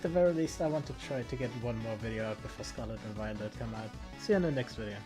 At the very least, I want to try to get one more video out before Scarlet and Violet come out. See you in the next video.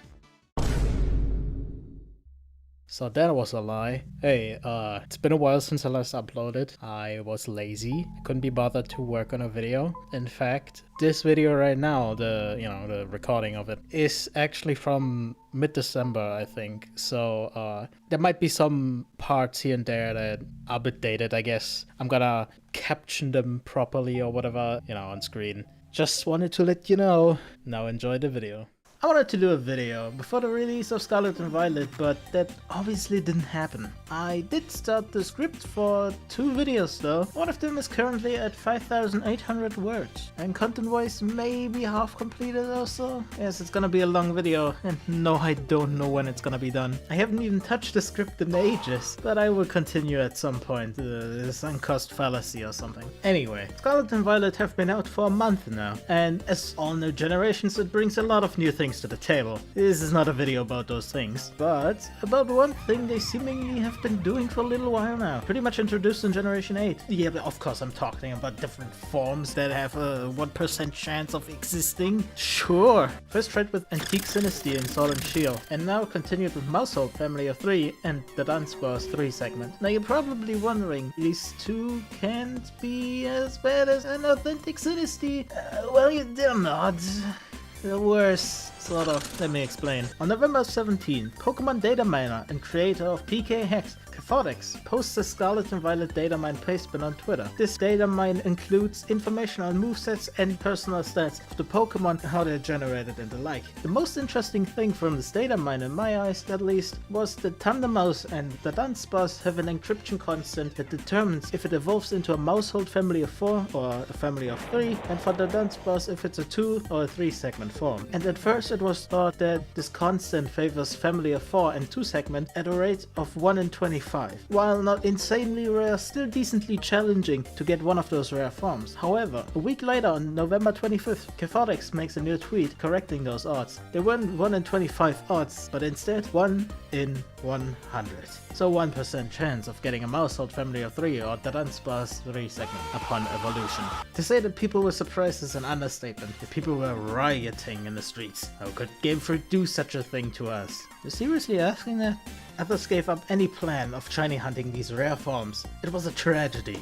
So that was a lie. Hey, it's been a while since I last uploaded. I was lazy. I couldn't be bothered to work on a video. In fact, this video right now, the recording of it, is actually from mid-December, I think. So, there might be some parts here and there that are a bit dated, I guess. I'm gonna caption them properly or whatever, on screen. Just wanted to let you know. Now enjoy the video. I wanted to do a video before the release of Scarlet and Violet, but that obviously didn't happen. I did start the script for 2 videos though. One of them is currently at 5,800 words, and content-wise maybe half completed or so. Yes, it's gonna be a long video, and no, I don't know when it's gonna be done. I haven't even touched the script in ages, but I will continue at some point. This uncaused fallacy or something. Anyway, Scarlet and Violet have been out for a month now, and as all new generations, it brings a lot of new things to the table. This is not a video about those things, but about one thing they seemingly have been doing for a little while now. Pretty much introduced in Generation 8. Yeah, but of course I'm talking about different forms that have a 1% chance of existing. Sure! First tried with Antique Dynasty and Sword and Shield, and now continued with Mousehold Family of 3 and the Dudunsparce 3 segment. Now you're probably wondering, these two can't be as bad as an Authentic Dynasty. Well, they're not. The worst, sort of. Let me explain. On November 17th, Pokemon data miner and creator of PK Hex, Cathodex, posts a Scarlet and Violet data mine pastebin on Twitter. This data mine includes information on movesets and personal stats of the Pokemon, how they're generated and the like. The most interesting thing from this data mine, in my eyes at least, was that Thundermouse and the Dudunsparce have an encryption constant that determines if it evolves into a Mousehold family of 4 or a family of 3, and for the Dudunsparce if it's a 2 or a 3 segment form. And at first it was thought that this constant favors family of 4 and 2 segment at a rate of 1 in 25. While not insanely rare, still decently challenging to get one of those rare forms. However, a week later on November 25th, Cathodex makes a new tweet correcting those odds. They weren't 1 in 25 odds, but instead 1 in 100. So 1% chance of getting a Mousehold family of 3 or the Dudunsparce 3 segment upon evolution. To say that people were surprised is an understatement. The people were rioting in the streets. How could Game Freak do such a thing to us? You're seriously asking that? Others gave up any plan of shiny hunting these rare forms. It was a tragedy.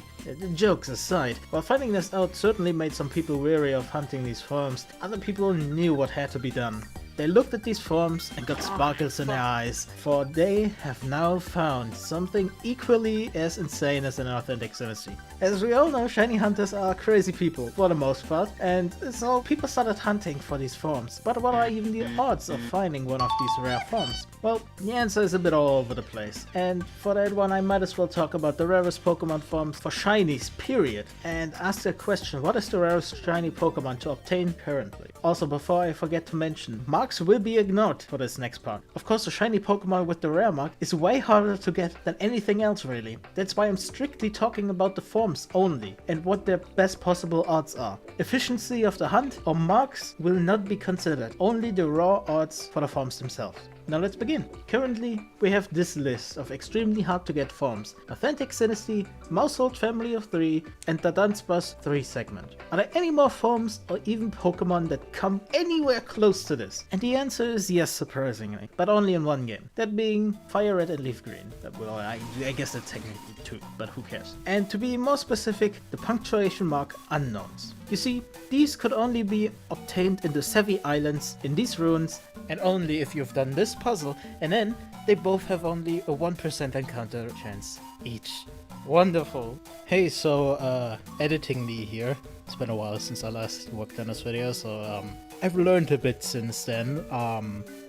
Jokes aside, while finding this out certainly made some people weary of hunting these forms, other people knew what had to be done. They looked at these forms and got sparkles in their eyes, for they have now found something equally as insane as an Authentic Dynasty. As we all know, shiny hunters are crazy people, for the most part, and so people started hunting for these forms. But what are even the odds of finding one of these rare forms? Well, the answer is a bit all over the place, and for that one I might as well talk about the rarest Pokemon forms for shinies, period, and ask the question, what is the rarest shiny Pokemon to obtain currently? Also, before I forget to mention, marks will be ignored for this next part. Of course, the shiny Pokemon with the rare mark is way harder to get than anything else really. That's why I'm strictly talking about the forms only and what their best possible odds are. Efficiency of the hunt or marks will not be considered, only the raw odds for the forms themselves. Now let's begin. Currently, we have this list of extremely hard to get forms: Authentic Dynasty, Mousehold Family of 3, and the Dudunsparce 3 segment. Are there any more forms or even Pokemon that come anywhere close to this? And the answer is yes, surprisingly, but only in one game. That being Fire Red and Leaf Green. Well, I guess that's technically 2, but who cares? And to be more specific, the punctuation mark unknowns. You see, these could only be obtained in the Sevi Islands, in these ruins, and only if you've done this puzzle, and then they both have only a 1% encounter chance each. Wonderful. Hey, so editing me here. It's been a while since I last worked on this video, so I've learned a bit since then.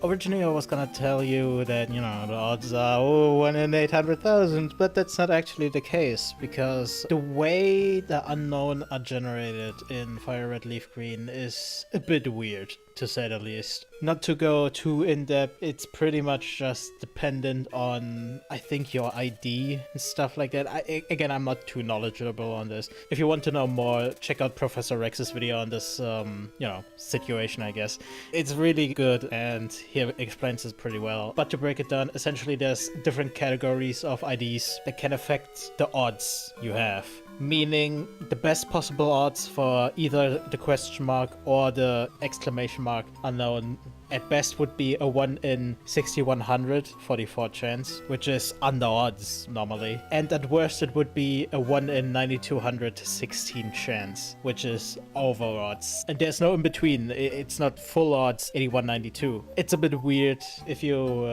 Originally I was gonna tell you that, the odds are 1 in 800,000, but that's not actually the case, because the way the unknown are generated in Fire Red Leaf Green is a bit weird, to say the least. Not to go too in-depth, it's pretty much just dependent on, I think, your ID and stuff like that. Again, I'm not too knowledgeable on this. If you want to know more, check out Professor Rex's video on this, situation, I guess. It's really good, and he explains it pretty well. But to break it down, essentially there's different categories of IDs that can affect the odds you have. meaning the best possible odds for either the question mark or the exclamation mark unknown at best would be a 1 in 6100 44 chance, which is under odds normally, and at worst it would be a 1 in 9200 16 chance, which is over odds, and there's no in between. It's not full odds 8192. It's a bit weird if you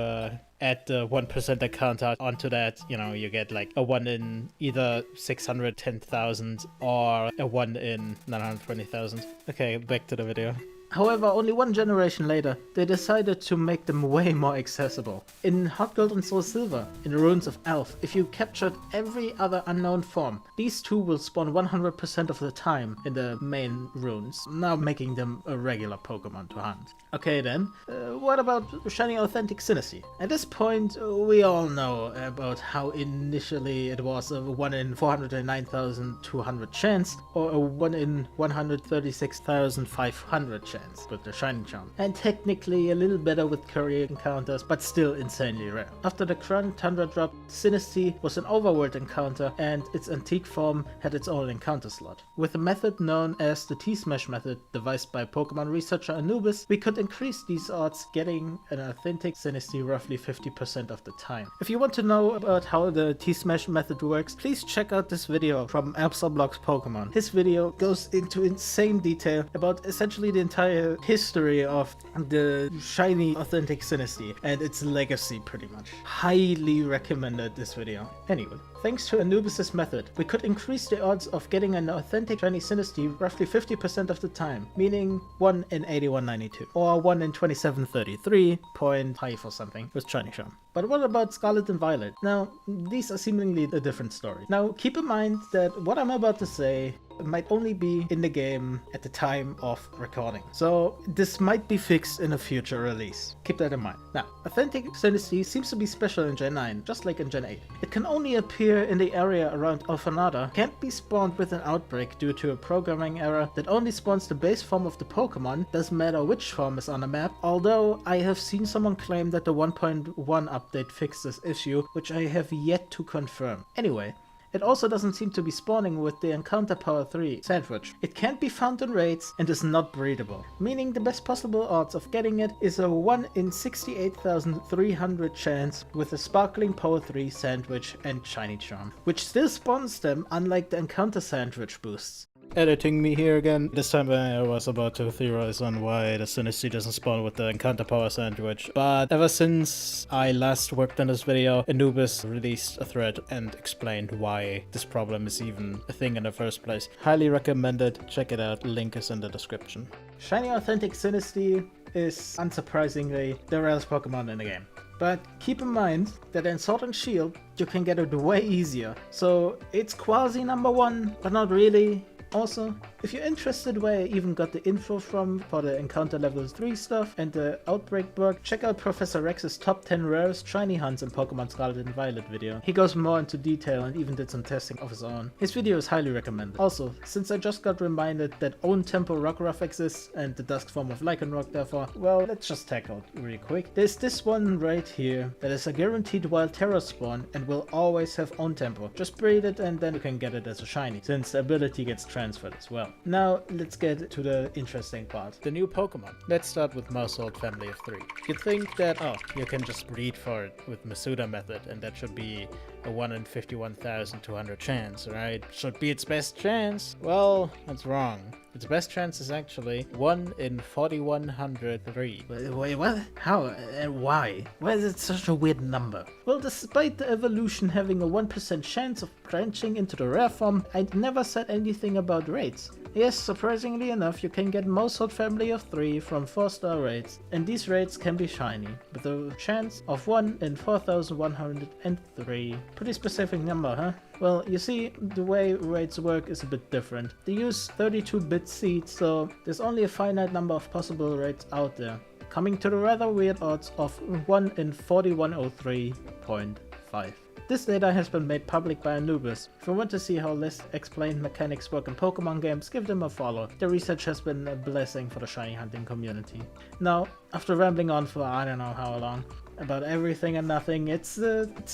add the 1% counter onto that, you know, you get like a 1 in either 610,000 or a 1 in 920,000. Okay, back to the video. However, only one generation later, they decided to make them way more accessible. In Hot Gold and Soul Silver, in the Runes of Elf, if you captured every other unknown form, these two will spawn 100% of the time in the main runes, now making them a regular Pokemon to hunt. Okay then, what about Shiny Authentic Synesty? At this point, we all know about how initially it was a 1 in 409,200 chance, or a 1 in 136,500 chance with the Shiny Charm, and technically a little better with Courier encounters, but still insanely rare. After the Crown Tundra drop, Synesty was an overworld encounter, and its antique form had its own encounter slot. With a method known as the T-Smash method, devised by Pokemon researcher Anubis, we could increase these odds, getting an authentic Synesty roughly 50% of the time. If you want to know about how the T-Smash method works, please check out this video from Blocks Pokemon. His video goes into insane detail about essentially the entire history of the Shiny Authentic Synesty and its legacy pretty much. Highly recommended this video. Anyway, thanks to Anubis' method, we could increase the odds of getting an authentic Shiny Synesty roughly 50% of the time, meaning 1 in 8192, or 1 in 2733.5 or something with Shiny Charm. But what about Scarlet and Violet? Now, these are seemingly a different story. Now, keep in mind that what I'm about to say might only be in the game at the time of recording, so this might be fixed in a future release. Keep that in mind. Now, Authentic Synesty seems to be special in Gen 9, just like in Gen 8. It can only appear in the area around Alphanada, can't be spawned with an outbreak due to a programming error that only spawns the base form of the Pokemon, doesn't matter which form is on the map, although I have seen someone claim that the 1.1 update fixed this issue, which I have yet to confirm. Anyway, it also doesn't seem to be spawning with the Encounter Power 3 sandwich. It can't be found in raids and is not breedable, meaning the best possible odds of getting it is a 1 in 68,300 chance with a Sparkling Power 3 sandwich and Shiny Charm, which still spawns them unlike the Encounter sandwich boosts. Editing me here again. This time I was about to theorize on why the Synesty doesn't spawn with the Encounter Power Sandwich, but ever since I last worked on this video, Anubis released a thread and explained why this problem is even a thing in the first place. Highly recommended, check it out, link is in the description. Shiny Authentic Synesty is, unsurprisingly, the rarest Pokemon in the game. But keep in mind that in Sword and Shield you can get it way easier, so it's quasi number 1, but not really. Also, if you're interested where I even got the info from for the Encounter Level 3 stuff and the Outbreak bug, check out Professor Rex's top 10 rarest shiny hunts in Pokemon Scarlet and Violet video. He goes more into detail and even did some testing of his own. His video is highly recommended. Also, since I just got reminded that Own Tempo Rockruff exists and the dusk form of Lycanroc therefore, well, let's just tackle it really quick. There's this one right here that is a guaranteed wild Terra spawn and will always have Own Tempo. Just breed it and then you can get it as a shiny, since the ability gets transferred as well. Now let's get to the interesting part. The new Pokemon. Let's start with Maushold family of 3. You'd think that, oh, you can just breed for it with Masuda method and that should be a 1 in 51,200 chance, right? Should be its best chance. Well, that's wrong. Its best chance is actually 1 in 4,103. Wait, what? How? And why? Why is it such a weird number? Well, despite the evolution having a 1% chance of branching into the rare form, I never said anything about raids. Yes, surprisingly enough, you can get Maushold family of 3 from 4-star raids, and these raids can be shiny, with a chance of 1 in 4,103. Pretty specific number, huh? Well, you see, the way raids work is a bit different. They use 32-bit seeds, so there's only a finite number of possible raids out there, coming to the rather weird odds of 1 in 4103.5. This data has been made public by Anubis. If you want to see how less explained mechanics work in Pokemon games, give them a follow. The research has been a blessing for the shiny hunting community. Now, after rambling on for I don't know how long about everything and nothing, it's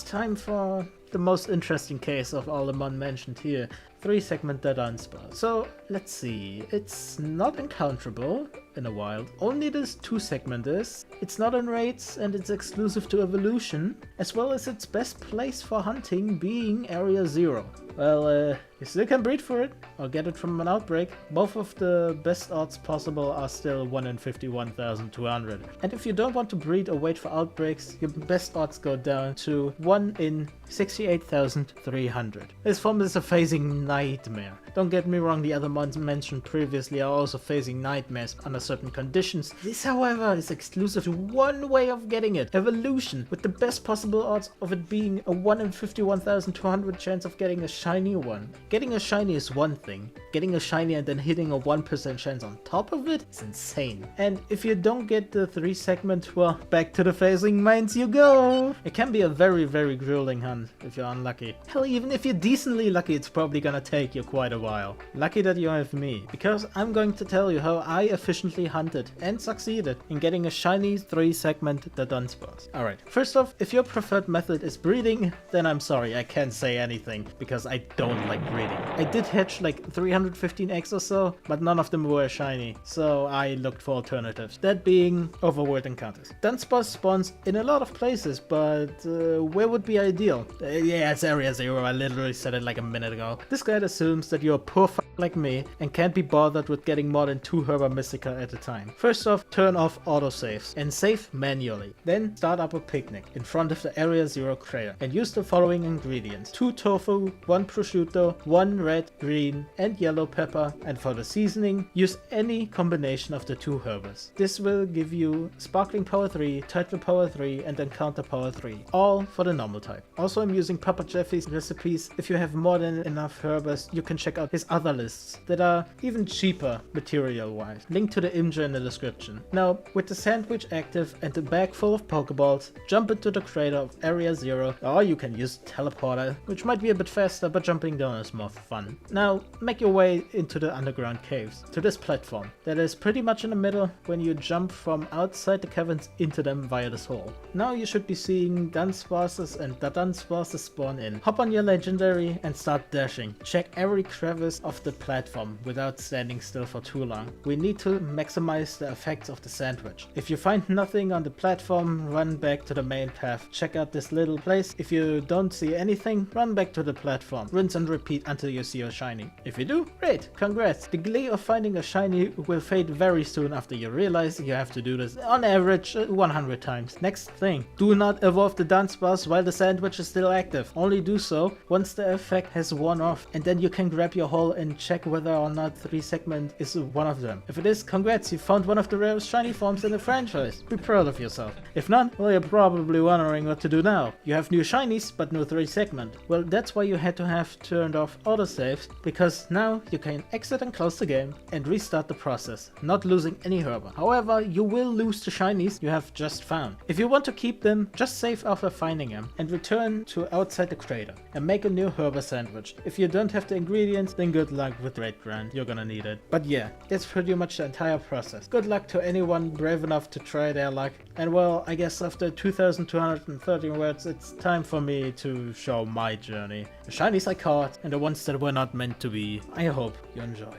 time for the most interesting case of all the mon mentioned here. 3-segment Dudunsparce. So let's see, it's not encounterable in the wild. Only this 2-segment is. It's not in raids and it's exclusive to evolution, as well as its best place for hunting being Area 0. Well, you still can breed for it, or get it from an outbreak. Both of the best odds possible are still 1 in 51,200. And if you don't want to breed or wait for outbreaks, your best odds go down to 1 in 68,300. This form is a phasing nightmare. Don't get me wrong, the other ones mentioned previously are also phasing nightmares under certain conditions. This, however, is exclusive to one way of getting it: evolution, with the best possible odds of it being a 1 in 51,200 chance of getting a shiny one. Getting a shiny is one thing. Getting a shiny and then hitting a 1% chance on top of it is insane. And if you don't get the 3-segment, well, back to the phasing mines you go. It can be a very, very grueling hunt if you're unlucky. Hell, even if you're decently lucky, it's probably gonna take you quite a while. Lucky that you have me, because I'm going to tell you how I efficiently hunted and succeeded in getting a shiny 3-segment Dudunsparce. Alright, first off, if your preferred method is breeding, then I'm sorry, I can't say anything, because I don't like breeding. I did hatch like 315 eggs or so, but none of them were shiny, so I looked for alternatives. That being overworld encounters. Dunsparce spawns in a lot of places, but where would be ideal? Yeah, it's Area 0, I literally said it like a minute ago. This guide assumes that you're a poor f like me and can't be bothered with getting more than 2 Herba Mystica at a time. First off, turn off autosaves and save manually. Then start up a picnic in front of the Area 0 crater and use the following ingredients: 2 tofu, 1 prosciutto, 1 red, green and yellow pepper, and for the seasoning, use any combination of the 2 herbers. This will give you Sparkling Power 3, Title Power 3 and Encounter Power 3, all for the normal type. Also, I'm using Papa Jeffy's recipes. If you have more than enough herbers, you can check out his other lists that are even cheaper material wise. Link to the imgur in the description. Now, with the sandwich active and the bag full of Pokeballs, jump into the crater of Area 0, or you can use Teleporter, which might be a bit faster, but jumping down is more fun. Now, make your way into the underground caves, to this platform that is pretty much in the middle when you jump from outside the caverns into them via this hole. Now you should be seeing Dunsparces and Dudunsparces spawn in. Hop on your legendary and start dashing. Check every crevice of the platform without standing still for too long. We need to maximize the effects of the sandwich. If you find nothing on the platform, run back to the main path. Check out this little place. If you don't see anything, run back to the platform. Rinse and repeat until you see a shiny. If you do, great, congrats. The glee of finding a shiny will fade very soon after you realize you have to do this on average 100 times. Next thing, do not evolve the Dunsparce while the sandwich is still active. Only do so once the effect has worn off, and then you can grab your hole and check whether or not 3-segment is one of them. If it is, congrats, you found one of the rarest shiny forms in the franchise. Be proud of yourself. If not, well, you're probably wondering what to do now. You have new shinies, but no 3-segment. Well, that's why you had to have turned off autosaves, because now you can exit and close the game and restart the process, not losing any herba. However, you will lose the shinies you have just found. If you want to keep them, just save after finding them and return to outside the crater and make a new herba sandwich. If you don't have the ingredients, then good luck with Raid Grind, you're gonna need it. But yeah, that's pretty much the entire process. Good luck to anyone brave enough to try their luck. And well, I guess after 2213 words, it's time for me to show my journey. The shinies I caught and the ones that were not meant to be. I hope you enjoy.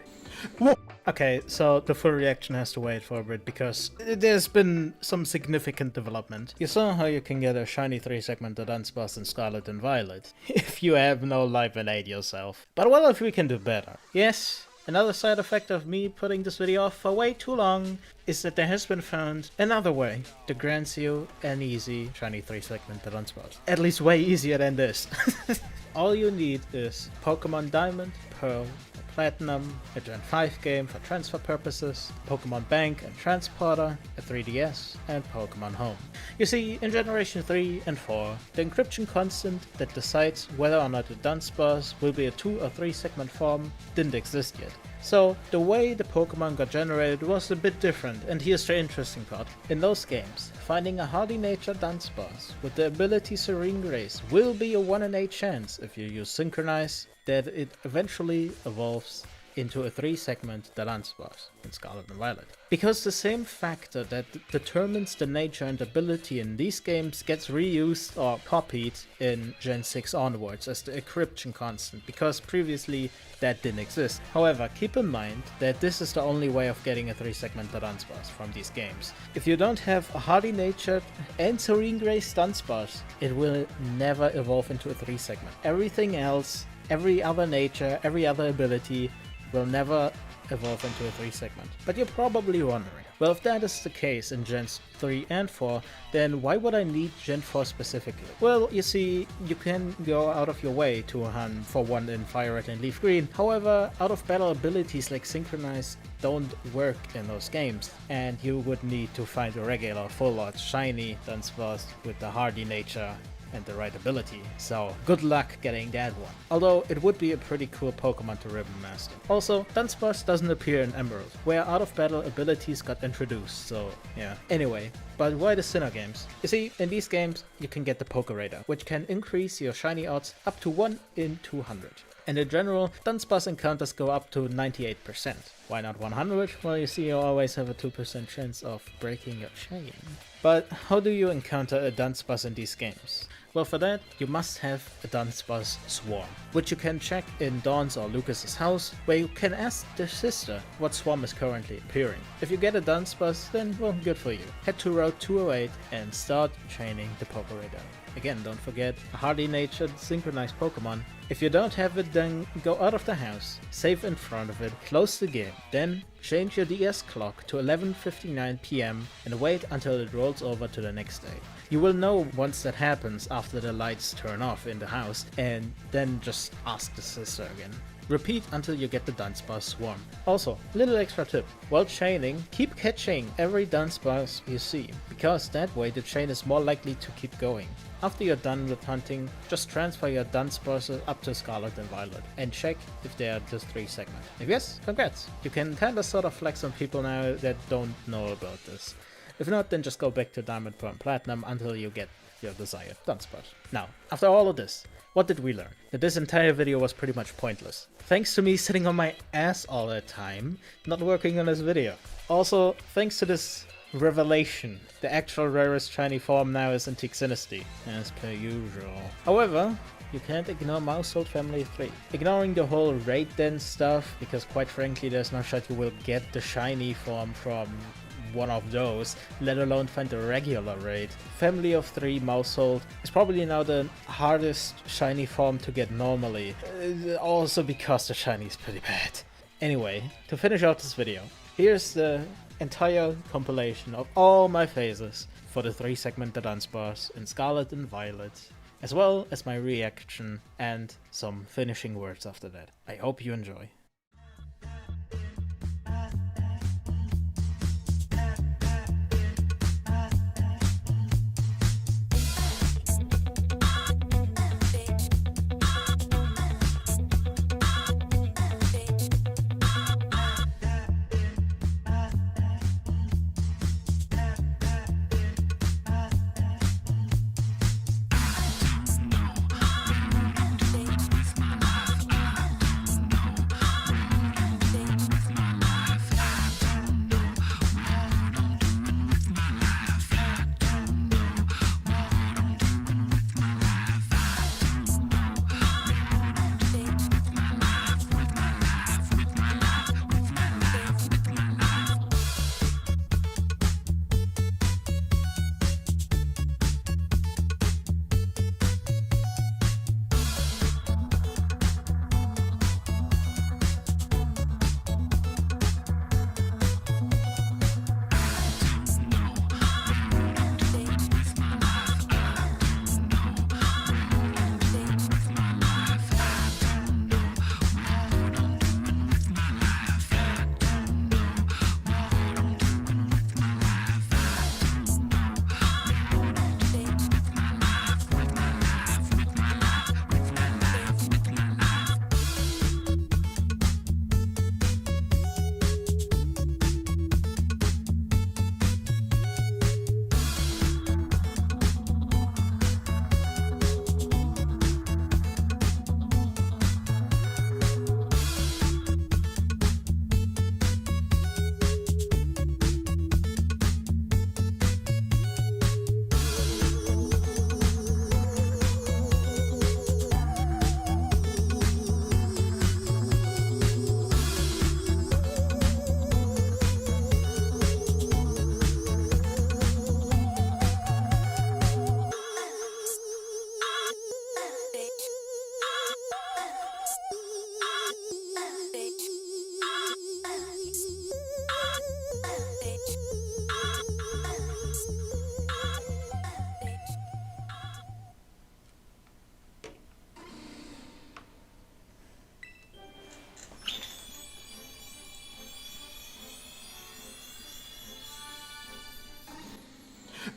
Okay, so the full reaction has to wait for a bit because there's been some significant development. You saw how you can get a shiny 3-segment Dudunsparce in Scarlet and Violet if you have no life and aid yourself. But what if we can do better? Yes, another side effect of me putting this video off for way too long is that there has been found another way that grants you an easy shiny 3-segment Dudunsparce. At least way easier than this. All you need is Pokemon Diamond, Pearl, Platinum, a Gen 5 game for transfer purposes, Pokemon Bank and Transporter, a 3DS, and Pokemon Home. You see, in Generation 3 and 4, the encryption constant that decides whether or not a Dunsparce will be a 2 or 3-segment form didn't exist yet. So the way the Pokemon got generated was a bit different, and here's the interesting part. In those games, finding a hardy nature Dunsparce with the ability ShinyCrazed will be a 1 in 8 chance if you use Synchronize that it eventually evolves into a 3-segment Dudunsparce in Scarlet and Violet. Because the same factor that determines the nature and ability in these games gets reused or copied in Gen 6 onwards as the encryption constant, because previously that didn't exist. However, keep in mind that this is the only way of getting a 3-segment Dudunsparce from these games. If you don't have a hardy natured and ShinyCrazed Dudunsparce, it will never evolve into a 3-segment. Everything else, every other nature, every other ability will never evolve into a 3-segment. But you're probably wondering, well, if that is the case in Gens 3 and 4, then why would I need Gen 4 specifically? Well, you see, you can go out of your way to hunt for one in Fire Red and Leaf Green. However, out of battle abilities like Synchronized don't work in those games, and you would need to find a regular full art shiny Dudunsparce with the hardy nature and the right ability, so good luck getting that one. Although it would be a pretty cool Pokemon to Ribbon Master. Also, Dudunsparce doesn't appear in Emerald, where out of battle abilities got introduced, so yeah. Anyway, but why the Sinnoh games? You see, in these games you can get the Pokeradar, which can increase your shiny odds up to 1 in 200. And in general, Dudunsparce encounters go up to 98%. Why not 100? Well, you see, you always have a 2% chance of breaking your chain. But how do you encounter a Dudunsparce in these games? Well, for that, you must have a Dudunsparce swarm, which you can check in Dawn's or Lucas's house, where you can ask their sister what swarm is currently appearing. If you get a Dudunsparce, then well, good for you. Head to Route 208 and start training the Pokeradar. Again, don't forget a hardy-natured synchronized Pokemon. If you don't have it, then go out of the house, save in front of it, close the game, then change your DS clock to 11:59 PM and wait until it rolls over to the next day. You will know once that happens after the lights turn off in the house, and then just ask the sister again. Repeat until you get the Dudunsparce swarm. Also, little extra tip, while chaining, keep catching every Dudunsparce you see, because that way the chain is more likely to keep going. After you're done with hunting, just transfer your Dudunsparce up to Scarlet and Violet and check if they are just 3-segment. If yes, congrats! You can kinda sort of flex on people now that don't know about this. If not, then just go back to Diamond, Pearl, and Platinum until you get your desired Dudunsparce. Now, after all of this, what did we learn? That this entire video was pretty much pointless. Thanks to me sitting on my ass all the time, not working on this video. Also, thanks to this revelation, the actual rarest shiny form now is Antique Sinisty, as per usual. However, you can't ignore Mousehold Family 3. Ignoring the whole raid den stuff, because quite frankly there's no shot you will get the shiny form from one of those, let alone find a regular raid. Family of 3 Mousehold is probably now the hardest shiny form to get normally, also because the shiny is pretty bad. Anyway, to finish out this video, here's the entire compilation of all my phases for the 3-segment Dudunsparce in Scarlet and Violet, as well as my reaction and some finishing words after that. I hope you enjoy.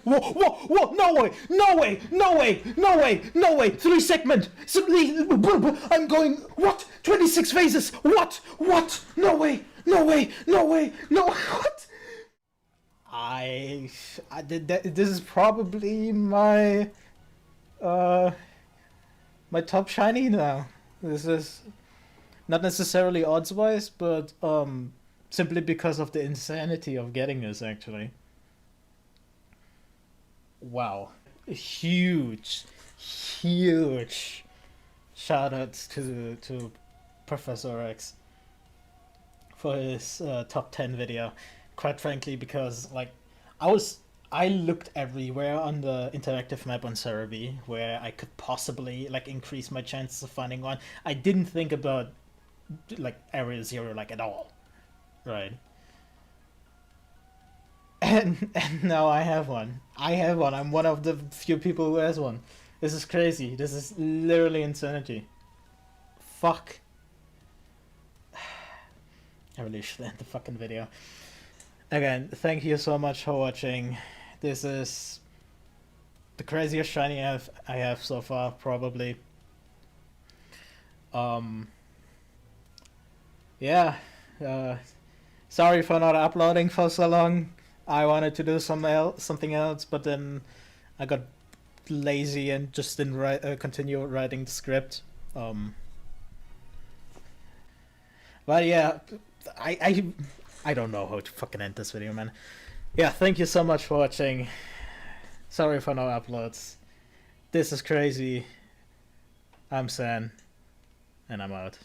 Whoa, no way, no way, no way, no way, no way, 3 segment, I'm going, what, 26 phases, what, no way, no way, no way, no, what? I did that. This is probably my my top shiny now. This is not necessarily odds wise, but simply because of the insanity of getting this actually. Wow, huge shout outs to Professor X for his top 10 video. Quite frankly, because like I looked everywhere on the interactive map on Cerebi where I could possibly like increase my chances of finding one. I didn't think about like Area Zero like at all, right? And now I have one. I'm one of the few people who has one. This is crazy. This is literally insanity. Fuck. I really should end the fucking video. Again, thank you so much for watching. This is the craziest shiny I have so far, probably. Yeah. Sorry for not uploading for so long. I wanted to do something else, but then I got lazy and just didn't continue writing the script. But yeah, I don't know how to fucking end this video, man. Yeah, thank you so much for watching. Sorry for no uploads. This is crazy. I'm San, and I'm out.